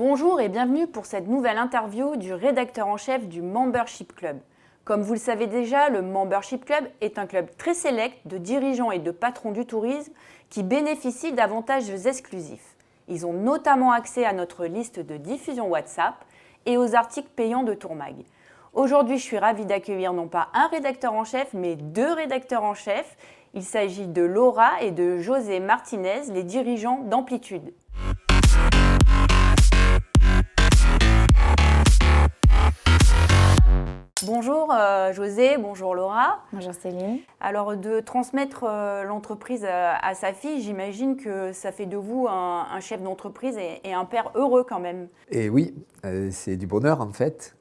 Bonjour et bienvenue pour cette nouvelle interview du rédacteur en chef du Membership Club. Comme vous le savez déjà, le Membership Club est un club très sélect de dirigeants et de patrons du tourisme qui bénéficient d'avantages exclusifs. Ils ont notamment accès à notre liste de diffusion WhatsApp et aux articles payants de Tourmag. Aujourd'hui, je suis ravie d'accueillir non pas un rédacteur en chef, mais deux rédacteurs en chef. Il s'agit de Laura et de José Martinez, les dirigeants d'Amplitude. Bonjour José, bonjour Laura. Bonjour Céline. Alors de transmettre l'entreprise à sa fille, j'imagine que ça fait de vous un chef d'entreprise et un père heureux quand même. Et oui, c'est du bonheur en fait.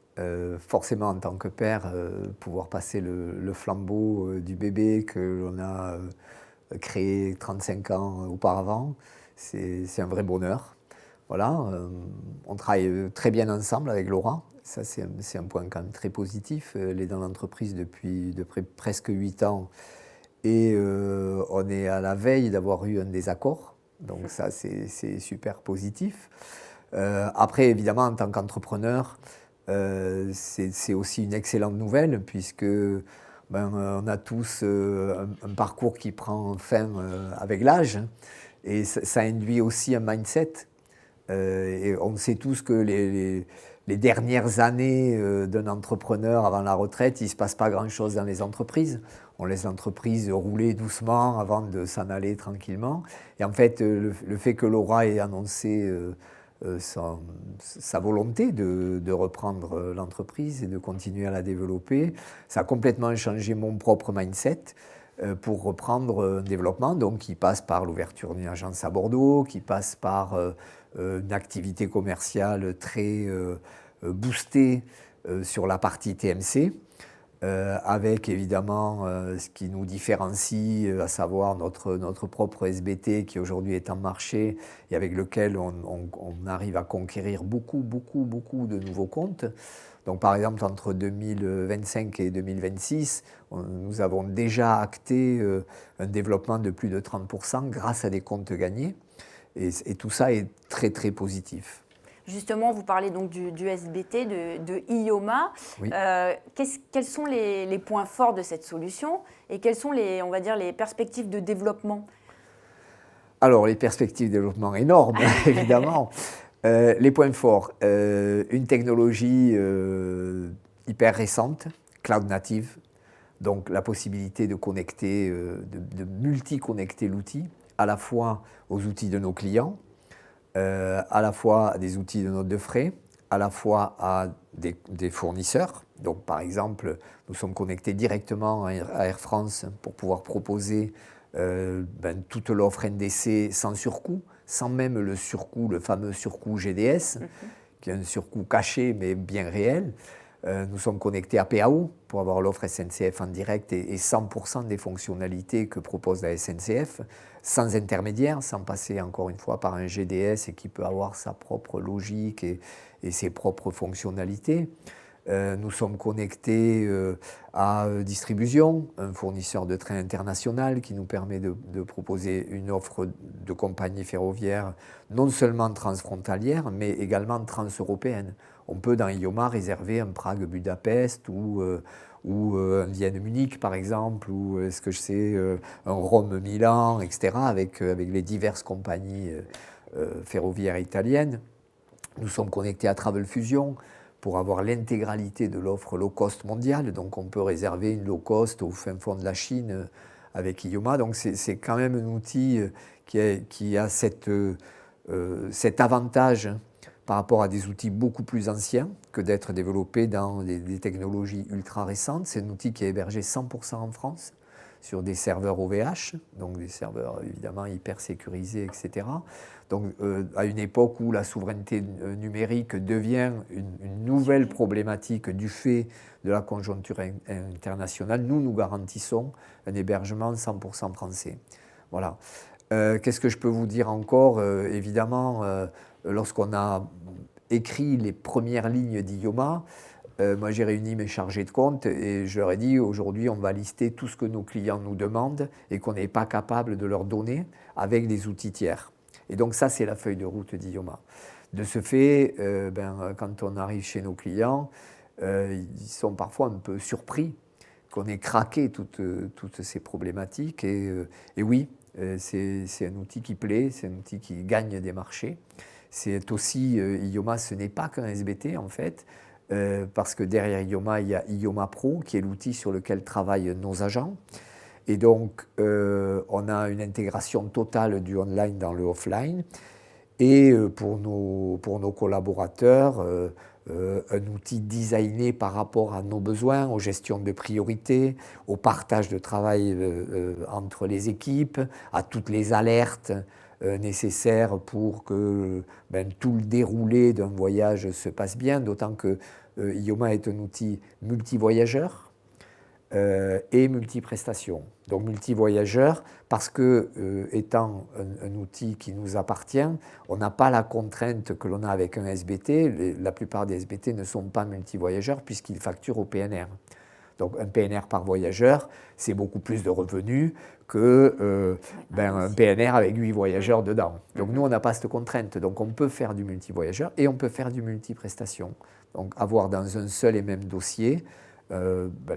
Forcément en tant que père, pouvoir passer le flambeau du bébé que l'on a créé 35 ans auparavant, c'est un vrai bonheur. Voilà, on travaille très bien ensemble avec Laura. Ça, c'est un point quand même très positif. Elle est dans l'entreprise depuis presque 8 ans et on est à la veille d'avoir eu un désaccord. Donc ça, c'est super positif. Après, évidemment, en tant qu'entrepreneur, c'est aussi une excellente nouvelle puisque on a tous un parcours qui prend fin avec l'âge et ça induit aussi un mindset. Et on sait tous que les dernières années d'un entrepreneur avant la retraite, il ne se passe pas grand-chose dans les entreprises. On laisse l'entreprise rouler doucement avant de s'en aller tranquillement. Et en fait, le fait que Laura ait annoncé sa volonté de reprendre l'entreprise et de continuer à la développer, ça a complètement changé mon propre mindset pour reprendre un développement donc, qui passe par l'ouverture d'une agence à Bordeaux, qui passe par une activité commerciale très boostée sur la partie TMC, avec évidemment ce qui nous différencie, à savoir notre propre SBT qui aujourd'hui est en marché et avec lequel on arrive à conquérir beaucoup de nouveaux comptes. Donc par exemple, entre 2025 et 2026, nous avons déjà acté un développement de plus de 30% grâce à des comptes gagnés. Et tout ça est très positif. Justement, vous parlez donc du SBT, de Ioma. Oui. Quels sont les points forts de cette solution et quelles sont les perspectives de développement? Alors, les perspectives de développement énormes, évidemment. Les points forts, une technologie hyper récente, cloud native, donc la possibilité de connecter, de multi-connecter l'outil, à la fois aux outils de nos clients, à la fois à des outils de notes de frais, à la fois à des fournisseurs. Donc par exemple, nous sommes connectés directement à Air France pour pouvoir proposer toute l'offre NDC sans surcoût, sans même le surcoût, le fameux surcoût GDS, qui est un surcoût caché mais bien réel. Nous sommes connectés à PAO pour avoir l'offre SNCF en direct et 100% des fonctionnalités que propose la SNCF, sans intermédiaire, sans passer encore une fois par un GDS et qui peut avoir sa propre logique et ses propres fonctionnalités. Nous sommes connectés à Distribution, un fournisseur de trains international qui nous permet de proposer une offre de compagnie ferroviaire non seulement transfrontalière, mais également transeuropéenne. On peut dans Ioma réserver un Prague-Budapest ou un Vienne-Munich par exemple, ou un Rome-Milan, etc., avec les diverses compagnies ferroviaires italiennes. Nous sommes connectés à Travel Fusion pour avoir l'intégralité de l'offre low cost mondiale. Donc on peut réserver une low cost au fin fond de la Chine avec Ioma. Donc c'est quand même un outil qui a cet avantage par rapport à des outils beaucoup plus anciens que d'être développé dans des technologies ultra récentes. C'est un outil qui est hébergé 100% en France sur des serveurs OVH, donc des serveurs évidemment hyper sécurisés, etc. Donc à une époque où la souveraineté numérique devient une nouvelle problématique du fait de la conjoncture internationale, nous garantissons un hébergement 100% français. Voilà. Qu'est-ce que je peux vous dire encore? Évidemment, lorsqu'on a écrit les premières lignes d'Ioma, moi j'ai réuni mes chargés de compte et je leur ai dit aujourd'hui on va lister tout ce que nos clients nous demandent et qu'on n'est pas capable de leur donner avec des outils tiers. Et donc ça c'est la feuille de route d'Ioma. De ce fait, quand on arrive chez nos clients, ils sont parfois un peu surpris qu'on ait craqué toutes ces problématiques. Et oui, c'est un outil qui plaît, c'est un outil qui gagne des marchés. C'est aussi, Ioma, ce n'est pas qu'un SBT en fait, parce que derrière Ioma, il y a Ioma Pro, qui est l'outil sur lequel travaillent nos agents. Et donc, on a une intégration totale du online dans le offline. Et pour nos collaborateurs, un outil designé par rapport à nos besoins, aux gestions de priorités, au partage de travail entre les équipes, à toutes les alertes nécessaires pour que tout le déroulé d'un voyage se passe bien, d'autant que Ioma est un outil multivoyageur et multiprestations. Donc multivoyageur, parce que étant un outil qui nous appartient, on n'a pas la contrainte que l'on a avec un SBT. La plupart des SBT ne sont pas multivoyageurs puisqu'ils facturent au PNR. Donc un PNR par voyageur, c'est beaucoup plus de revenus que un PNR avec 8 voyageurs dedans. Donc nous, on n'a pas cette contrainte. Donc on peut faire du multivoyageur et on peut faire du multiprestation. Donc avoir dans un seul et même dossier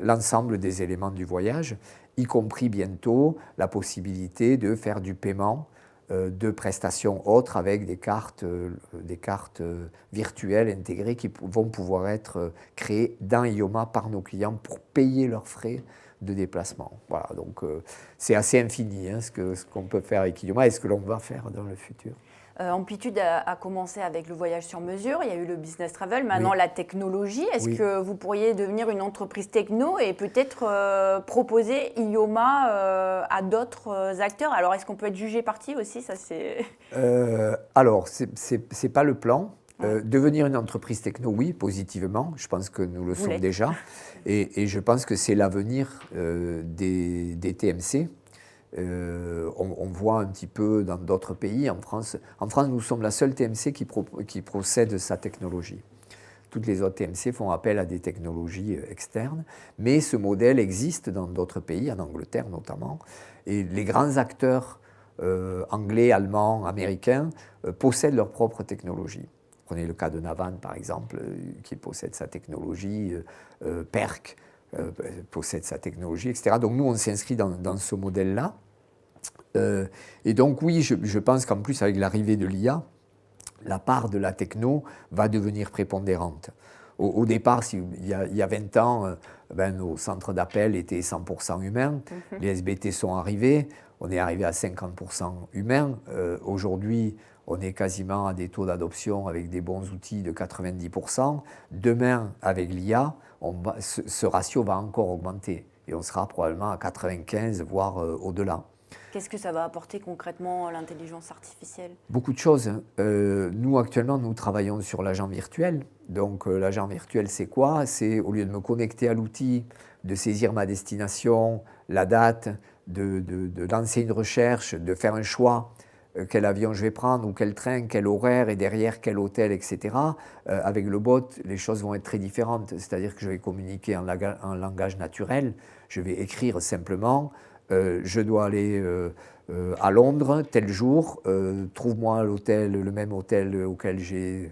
l'ensemble des éléments du voyage, y compris bientôt la possibilité de faire du paiement de prestations autres avec des cartes virtuelles intégrées qui vont pouvoir être créées dans Ioma par nos clients pour payer leurs frais de déplacement. Voilà, donc c'est assez infini ce qu'on peut faire avec Ioma et ce que l'on va faire dans le futur. Amplitude a commencé avec le voyage sur mesure, il y a eu le business travel, maintenant la technologie. Est-ce que vous pourriez devenir une entreprise techno et peut-être proposer Ioma à d'autres acteurs? Alors, est-ce qu'on peut être jugé parti aussi? Ça, c'est... Alors, c'est pas le plan. Devenir une entreprise techno, oui, positivement. Je pense que nous le sommes déjà. Et je pense que c'est l'avenir des TMC. On voit un petit peu dans d'autres pays. En France, nous sommes la seule TMC qui procède sa technologie. Toutes les autres TMC font appel à des technologies externes, mais ce modèle existe dans d'autres pays, en Angleterre notamment, et les grands acteurs anglais, allemands, américains possèdent leur propre technologie. Prenez le cas de Navan, par exemple, qui possède sa technologie, PERC, possède sa technologie, etc. Donc nous, on s'inscrit dans ce modèle-là. Et donc oui, je pense qu'en plus, avec l'arrivée de l'IA, la part de la techno va devenir prépondérante. Au départ, il y a 20 ans, nos centres d'appel étaient 100% humains. Les SBT sont arrivés. On est arrivé à 50% humains. Aujourd'hui, on est quasiment à des taux d'adoption avec des bons outils de 90%. Demain, avec l'IA, ce ratio va encore augmenter et on sera probablement à 95, voire au-delà. Qu'est-ce que ça va apporter concrètement l'intelligence artificielle? Beaucoup de choses. Nous, actuellement, nous travaillons sur l'agent virtuel. Donc, l'agent virtuel, c'est quoi? C'est, au lieu de me connecter à l'outil, de saisir ma destination, la date, de lancer une recherche, de faire un choix, quel avion je vais prendre, ou quel train, quel horaire, et derrière quel hôtel, etc. Avec le bot, les choses vont être très différentes. C'est-à-dire que je vais communiquer en langage naturel. Je vais écrire simplement, je dois aller à Londres, tel jour, trouve-moi le même hôtel auquel j'ai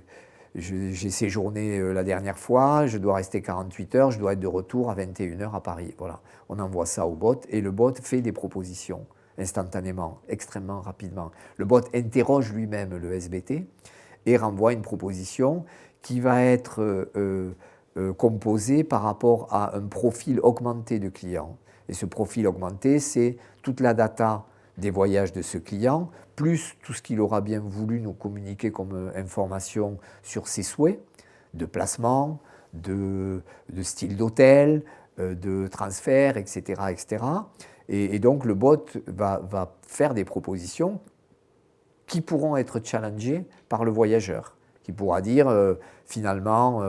séjourné la dernière fois, je dois rester 48 heures, je dois être de retour à 21 heures à Paris. Voilà. On envoie ça au bot et le bot fait des propositions instantanément, extrêmement rapidement. Le bot interroge lui-même le SBT et renvoie une proposition qui va être composée par rapport à un profil augmenté de client. Et ce profil augmenté, c'est toute la data des voyages de ce client, plus tout ce qu'il aura bien voulu nous communiquer comme information sur ses souhaits de placement, de style d'hôtel, de transfert, etc. etc. Et donc le bot va faire des propositions qui pourront être challengées par le voyageur, qui pourra dire finalement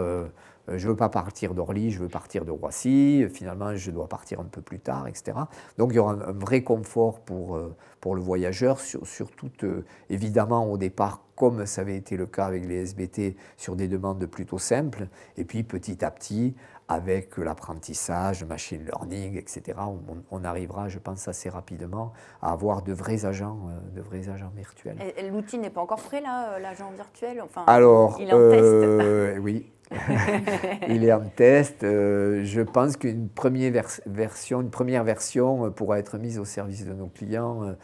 je ne veux pas partir d'Orly, je veux partir de Roissy, finalement je dois partir un peu plus tard, etc. Donc il y aura un vrai confort pour le voyageur, surtout évidemment au départ, comme ça avait été le cas avec les SBT, sur des demandes plutôt simples, et puis petit à petit, avec l'apprentissage, le machine learning, etc., on arrivera, je pense, assez rapidement à avoir de vrais agents virtuels. Et l'outil n'est pas encore prêt, là, l'agent virtuel? Enfin, Alors, il est en test. Oui, il est en test. Je pense qu'une première version pourra être mise au service de nos clients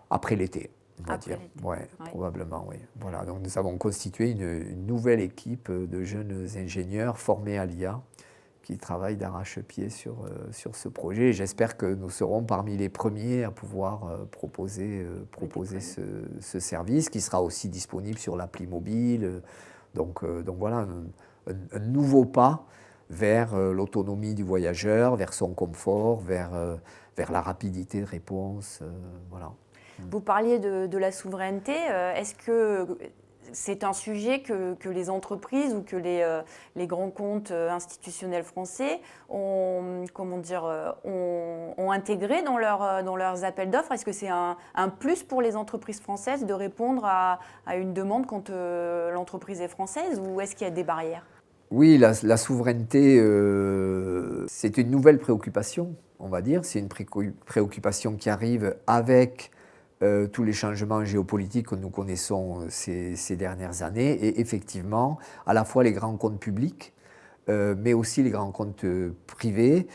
après l'été. On va dire. Ouais, probablement, oui. Voilà, donc nous avons constitué une nouvelle équipe de jeunes ingénieurs formés à l'IA qui travaillent d'arrache-pied sur ce projet. J'espère que nous serons parmi les premiers à pouvoir proposer ce service qui sera aussi disponible sur l'appli mobile. Donc voilà, un nouveau pas vers l'autonomie du voyageur, vers son confort, vers la rapidité de réponse. Voilà. Vous parliez de la souveraineté. Est-ce que c'est un sujet que les entreprises ou que les grands comptes institutionnels français ont intégré dans leurs appels d'offres? Est-ce que c'est un plus pour les entreprises françaises de répondre à une demande quand l'entreprise est française, ou est-ce qu'il y a des barrières? Oui, la souveraineté, c'est une nouvelle préoccupation, on va dire. C'est une préoccupation qui arrive avec tous les changements géopolitiques que nous connaissons ces dernières années. Et effectivement, à la fois les grands comptes publics, mais aussi les grands comptes privés,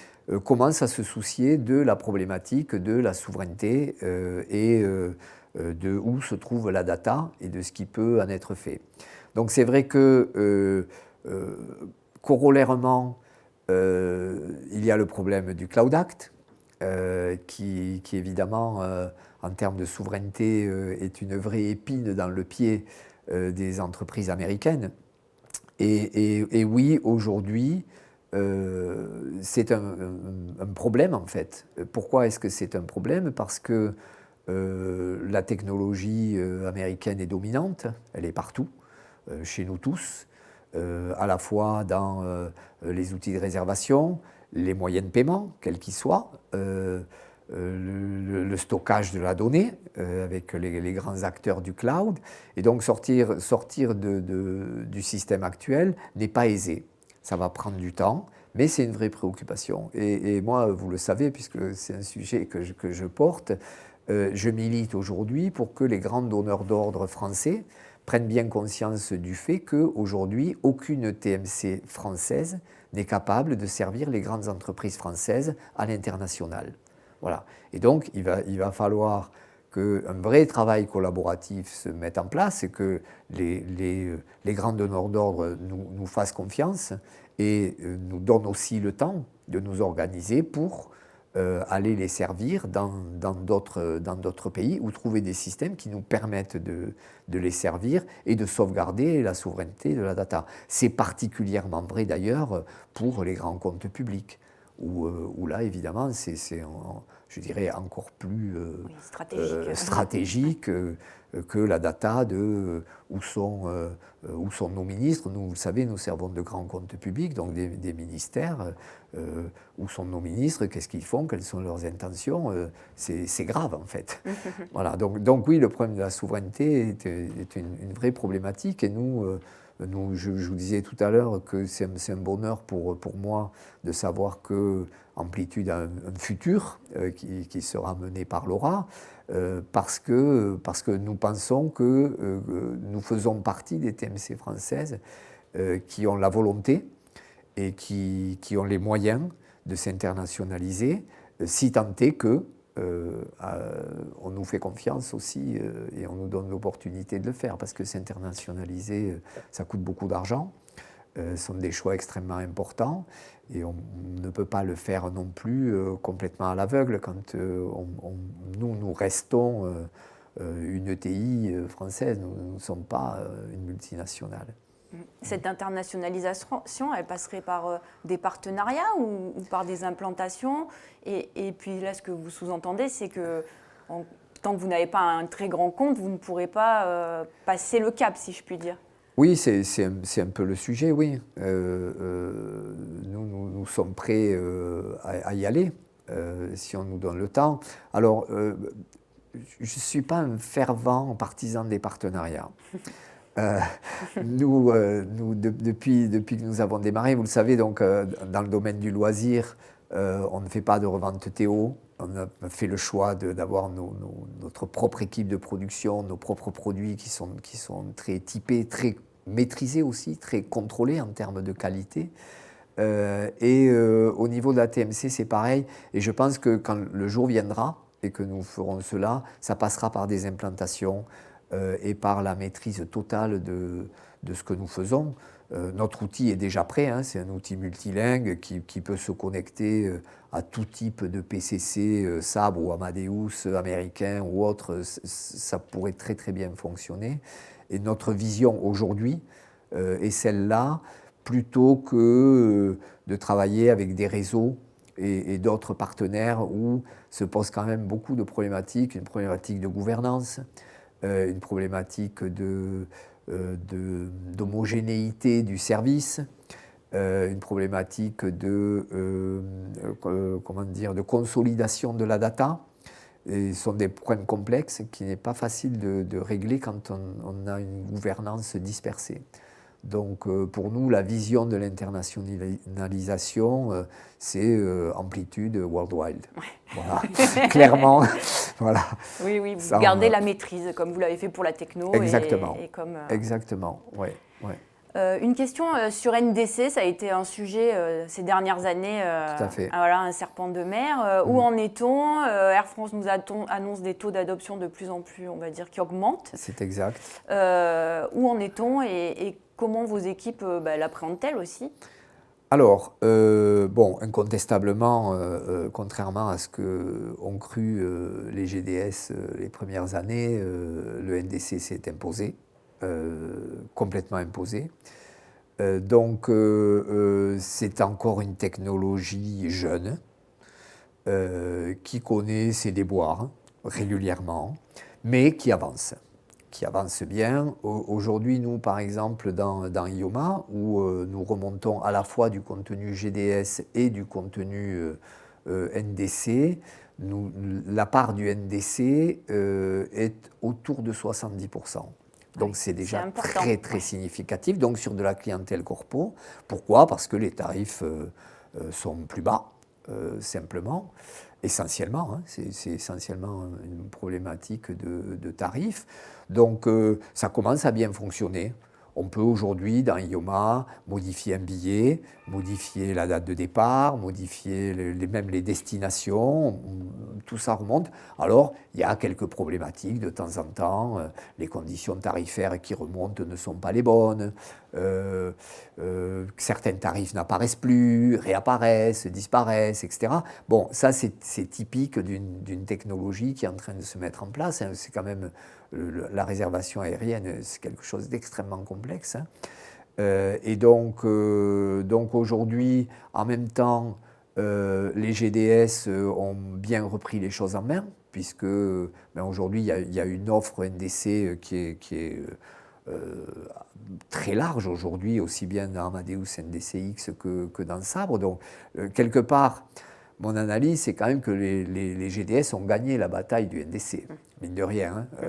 commencent à se soucier de la problématique de la souveraineté et de où se trouve la data et de ce qui peut en être fait. Donc c'est vrai que corollairement, il y a le problème du Cloud Act, qui évidemment, en termes de souveraineté, est une vraie épine dans le pied des entreprises américaines. Et oui, aujourd'hui, c'est un problème en fait. Pourquoi est-ce que c'est un problème? Parce que la technologie américaine est dominante, elle est partout, chez nous tous, à la fois dans les outils de réservation, les moyens de paiement, quels qu'ils soient, le stockage de la donnée avec les grands acteurs du cloud. Et donc sortir du système actuel n'est pas aisé. Ça va prendre du temps, mais c'est une vraie préoccupation. Et moi, vous le savez, puisque c'est un sujet que je porte, je milite aujourd'hui pour que les grands donneurs d'ordre français prennent bien conscience du fait qu'aujourd'hui, aucune TMC française n'est capable de servir les grandes entreprises françaises à l'international. Voilà. Et donc, il va falloir qu'un vrai travail collaboratif se mette en place et que les grands donneurs d'ordre nous fassent confiance et nous donnent aussi le temps de nous organiser pour aller les servir dans d'autres pays ou trouver des systèmes qui nous permettent de les servir et de sauvegarder la souveraineté de la data. C'est particulièrement vrai d'ailleurs pour les grands comptes publics, où là évidemment c'est je dirais encore plus stratégique que la data de où sont nos ministres. Nous, vous le savez, nous servons de grands comptes publics, donc des ministères. Où sont nos ministres? Qu'est-ce qu'ils font? Quelles sont leurs intentions? C'est grave, en fait. Voilà, donc oui, le problème de la souveraineté est une vraie problématique. Et je vous disais tout à l'heure que c'est un bonheur pour moi de savoir que Amplitude a un futur qui sera mené par Laura, parce que nous pensons que nous faisons partie des TMC françaises qui ont la volonté et qui ont les moyens de s'internationaliser, si tant est que on nous fait confiance aussi et on nous donne l'opportunité de le faire, parce que s'internationaliser, ça coûte beaucoup d'argent, ce sont des choix extrêmement importants, et on ne peut pas le faire non plus complètement à l'aveugle quand nous restons une ETI française, nous ne sommes pas une multinationale. Cette internationalisation, elle passerait par des partenariats ou par des implantations, et puis là, ce que vous sous-entendez, c'est que tant que vous n'avez pas un très grand compte, vous ne pourrez pas passer le cap, si je puis dire. Oui, c'est un peu le sujet, oui. Nous sommes prêts à y aller, si on nous donne le temps. Alors, je ne suis pas un fervent partisan des partenariats. Euh, depuis que nous avons démarré, vous le savez, donc, dans le domaine du loisir, on ne fait pas de revente Théo. On a fait le choix d'avoir notre propre équipe de production, nos propres produits qui sont très typés, très maîtrisés aussi, très contrôlés en termes de qualité. Au niveau de la TMC, c'est pareil. Et je pense que quand le jour viendra et que nous ferons cela, ça passera par des implantations et par la maîtrise totale de ce que nous faisons. Notre outil est déjà prêt, hein, c'est un outil multilingue qui peut se connecter à tout type de PCC, Sabre ou Amadeus, américain ou autre, ça pourrait très très bien fonctionner. Et notre vision aujourd'hui est celle-là, plutôt que de travailler avec des réseaux et d'autres partenaires où se posent quand même beaucoup de problématiques, une problématique de gouvernance, une problématique d'homogénéité du service, une problématique de consolidation de la data. Et ce sont des problèmes complexes qui n'est pas facile de régler quand on a une gouvernance dispersée. Donc pour nous, la vision de l'internationalisation, c'est amplitude worldwide. Ouais. Voilà, clairement. Voilà. Oui, oui, vous gardez la maîtrise, comme vous l'avez fait pour la techno. Exactement. Exactement, oui. Ouais. Une question sur NDC, ça a été un sujet ces dernières années, Tout à fait. voilà, un serpent de mer. Où en est-on Air France nous annonce des taux d'adoption de plus en plus, on va dire, qui augmentent. C'est exact. Où en est-on et comment vos équipes l'appréhendent-elles aussi? Alors, incontestablement, contrairement à ce qu'ont cru les GDS les premières années, le NDC s'est imposé, complètement imposé. Donc, c'est encore une technologie jeune qui connaît ses déboires régulièrement, mais qui avance bien. Aujourd'hui, nous, par exemple, dans IOMA, où nous remontons à la fois du contenu GDS et du contenu NDC, la part du NDC est autour de 70%. Donc c'est déjà très significatif, donc sur de la clientèle corpo. Pourquoi? Parce que les tarifs sont plus bas, simplement. Essentiellement, hein, c'est essentiellement une problématique de tarifs. Donc ça commence à bien fonctionner. On peut aujourd'hui, dans IOMA, modifier un billet, modifier la date de départ, modifier même les destinations, tout ça remonte. Alors, il y a quelques problématiques de temps en temps. Les conditions tarifaires qui remontent ne sont pas les bonnes. Certains tarifs n'apparaissent plus, réapparaissent, disparaissent, etc. Bon, ça, c'est typique d'une technologie qui est en train de se mettre en place. C'est quand même la réservation aérienne, c'est quelque chose d'extrêmement complexe. Hein. Et donc aujourd'hui, en même temps, les GDS ont bien repris les choses en main, puisque aujourd'hui, il y a une offre NDC qui est très large aujourd'hui, aussi bien dans Amadeus NDCX que dans Sabre. Donc, quelque part, mon analyse, c'est quand même que les GDS ont gagné la bataille du NDC, mine de rien. Hein.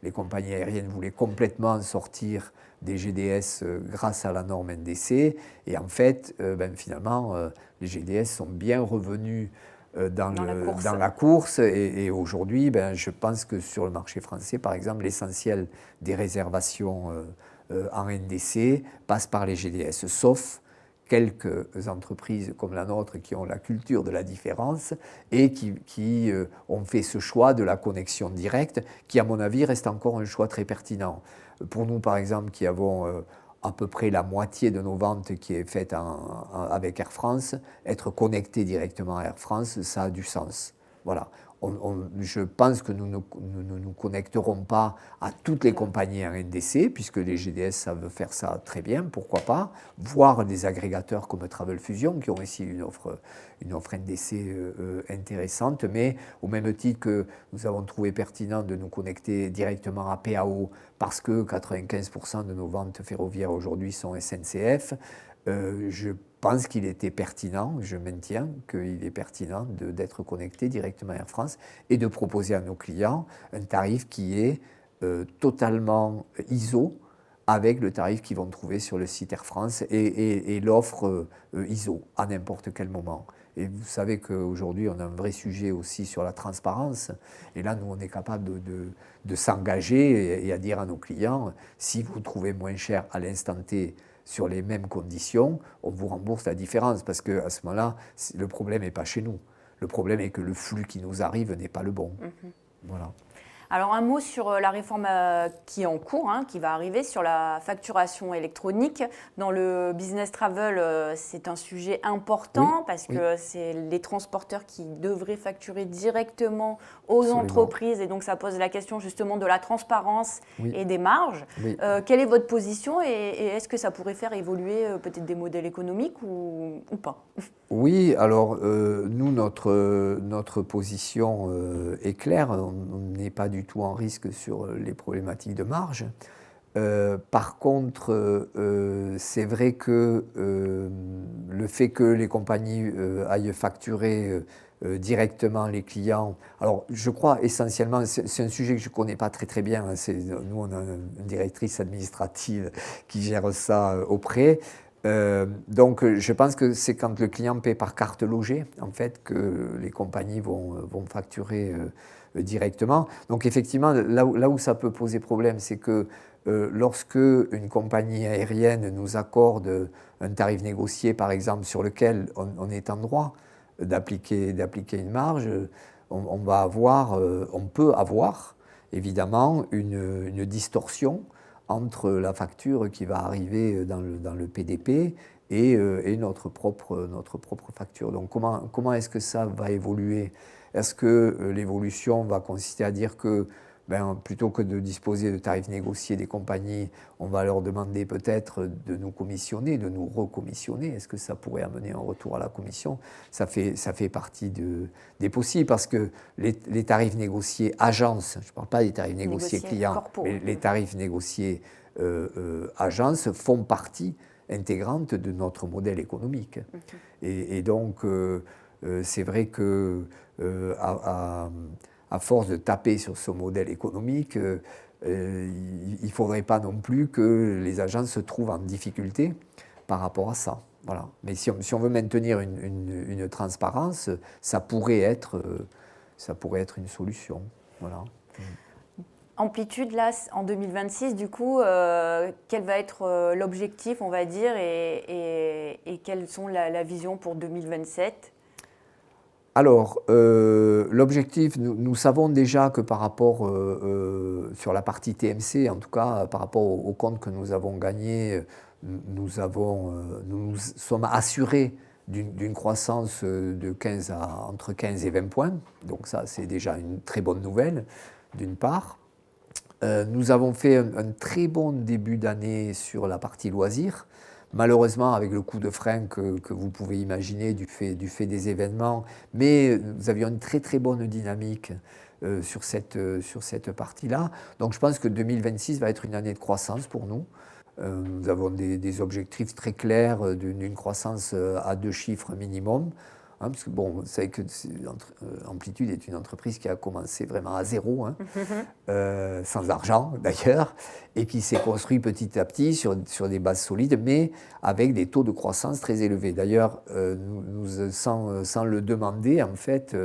Les compagnies aériennes voulaient complètement sortir des GDS grâce à la norme NDC. Et en fait, finalement, les GDS sont bien revenus dans la course. Et aujourd'hui, je pense que sur le marché français, par exemple, l'essentiel des réservations en NDC passe par les GDS, sauf quelques entreprises comme la nôtre qui ont la culture de la différence et qui ont fait ce choix de la connexion directe, qui à mon avis reste encore un choix très pertinent. Pour nous, par exemple, qui avons à peu près la moitié de nos ventes qui est faite avec Air France, être connecté directement à Air France, ça a du sens. Voilà. je pense que nous ne nous connecterons pas à toutes les compagnies RNDC, puisque les GDS savent faire ça très bien, pourquoi pas, voire des agrégateurs comme Travel Fusion, qui ont aussi une offre NDC intéressante, mais au même titre que nous avons trouvé pertinent de nous connecter directement à PAO, parce que 95% de nos ventes ferroviaires aujourd'hui sont SNCF, je pense qu'il était pertinent, je maintiens qu'il est pertinent d'être connecté directement à Air France et de proposer à nos clients un tarif qui est totalement ISO avec le tarif qu'ils vont trouver sur le site Air France et l'offre ISO à n'importe quel moment. Et vous savez qu'aujourd'hui, on a un vrai sujet aussi sur la transparence. Et là, nous, on est capable de s'engager et à dire à nos clients, si vous trouvez moins cher à l'instant T sur les mêmes conditions, on vous rembourse la différence. Parce qu'à ce moment-là, le problème n'est pas chez nous. Le problème est que le flux qui nous arrive n'est pas le bon. Voilà. Alors un mot sur la réforme qui est en cours, qui va arriver sur la facturation électronique. Dans le business travel, c'est un sujet important parce que c'est les transporteurs qui devraient facturer directement aux entreprises et donc ça pose la question justement de la transparence et des marges. Quelle est votre position et est-ce que ça pourrait faire évoluer peut-être des modèles économiques ou pas? Oui, alors nous, notre position est claire, on n'est pas du tout en risque sur les problématiques de marge. Par contre, c'est vrai que le fait que les compagnies aillent facturer directement les clients, alors je crois essentiellement, c'est un sujet que je ne connais pas très bien, nous on a une directrice administrative qui gère ça auprès. Donc je pense que c'est quand le client paie par carte logée en fait que les compagnies vont facturer directement. Donc effectivement là où ça peut poser problème, c'est que lorsque une compagnie aérienne nous accorde un tarif négocié par exemple sur lequel on est en droit d'appliquer une marge, on peut avoir évidemment une distorsion entre la facture qui va arriver dans le PDP et notre propre facture. Donc comment est-ce que ça va évoluer? Est-ce que l'évolution va consister à dire que plutôt que de disposer de tarifs négociés des compagnies, on va leur demander peut-être de nous commissionner, de nous recommissionner? Est-ce que ça pourrait amener un retour à la commission? Ça fait partie des possibles parce que les tarifs négociés agence, je ne parle pas des tarifs négociés clients, mais les tarifs négociés agence font partie intégrante de notre modèle économique. Et donc, c'est vrai que à force de taper sur ce modèle économique, il ne faudrait pas non plus que les agences se trouvent en difficulté par rapport à ça. Voilà. Mais si on veut maintenir une transparence, ça pourrait être une solution. Voilà. Amplitude, là, en 2026, du coup, quel va être l'objectif, on va dire, et quelles sont la vision pour 2027 ? Alors, l'objectif, nous savons déjà que par rapport, sur la partie TMC, en tout cas par rapport au compte que nous avons gagné, nous sommes assurés d'une croissance entre 15 et 20 points. Donc ça, c'est déjà une très bonne nouvelle, d'une part. Nous avons fait un très bon début d'année sur la partie loisirs. Malheureusement, avec le coup de frein que vous pouvez imaginer du fait des événements, mais nous avions une très très bonne dynamique sur cette partie-là. Donc je pense que 2026 va être une année de croissance pour nous. Nous avons des objectifs très clairs d'une croissance à 2 chiffres minimum. Parce que bon, vous savez que Amplitude est une entreprise qui a commencé vraiment à zéro, sans argent d'ailleurs, et qui s'est construit petit à petit sur des bases solides, mais avec des taux de croissance très élevés. D'ailleurs, sans le demander, en fait,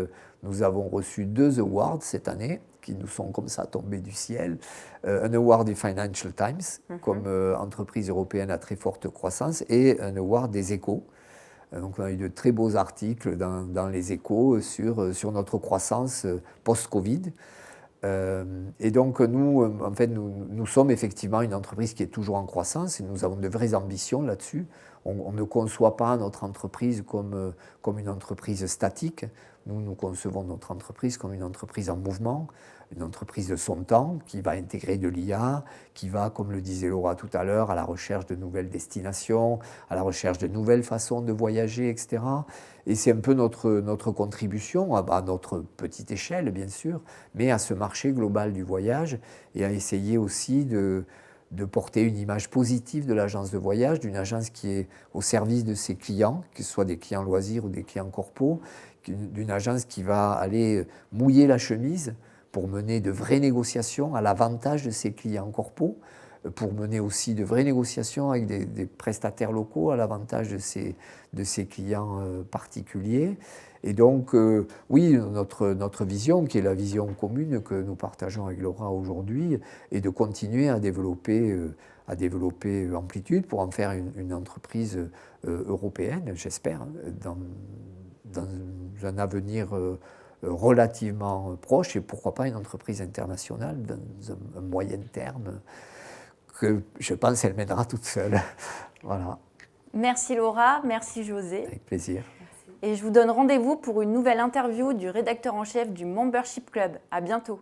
nous avons reçu 2 awards cette année, qui nous sont comme ça tombés du ciel. Un award du Financial Times, comme entreprise européenne à très forte croissance, et un award des Échos. Donc on a eu de très beaux articles dans les Échos sur notre croissance post-Covid. Et donc nous, en fait, nous sommes effectivement une entreprise qui est toujours en croissance et nous avons de vraies ambitions là-dessus. On ne conçoit pas notre entreprise comme une entreprise statique. Nous concevons notre entreprise comme une entreprise en mouvement, une entreprise de son temps qui va intégrer de l'IA, qui va, comme le disait Laura tout à l'heure, à la recherche de nouvelles destinations, à la recherche de nouvelles façons de voyager, etc. Et c'est un peu notre contribution, à notre petite échelle bien sûr, mais à ce marché global du voyage et à essayer aussi de porter une image positive de l'agence de voyage, d'une agence qui est au service de ses clients, que ce soit des clients loisirs ou des clients corpos, d'une agence qui va aller mouiller la chemise pour mener de vraies négociations à l'avantage de ses clients corpos, pour mener aussi de vraies négociations avec des prestataires locaux à l'avantage de ses clients particuliers. Et donc, oui, notre vision, qui est la vision commune que nous partageons avec Laura aujourd'hui, est de continuer à développer Amplitude pour en faire une entreprise européenne, j'espère, dans un avenir relativement proche, et pourquoi pas une entreprise internationale dans un moyen terme que je pense qu'elle mènera toute seule. Voilà. Merci Laura, merci José. Avec plaisir. Et je vous donne rendez-vous pour une nouvelle interview du rédacteur en chef du Membership Club. À bientôt.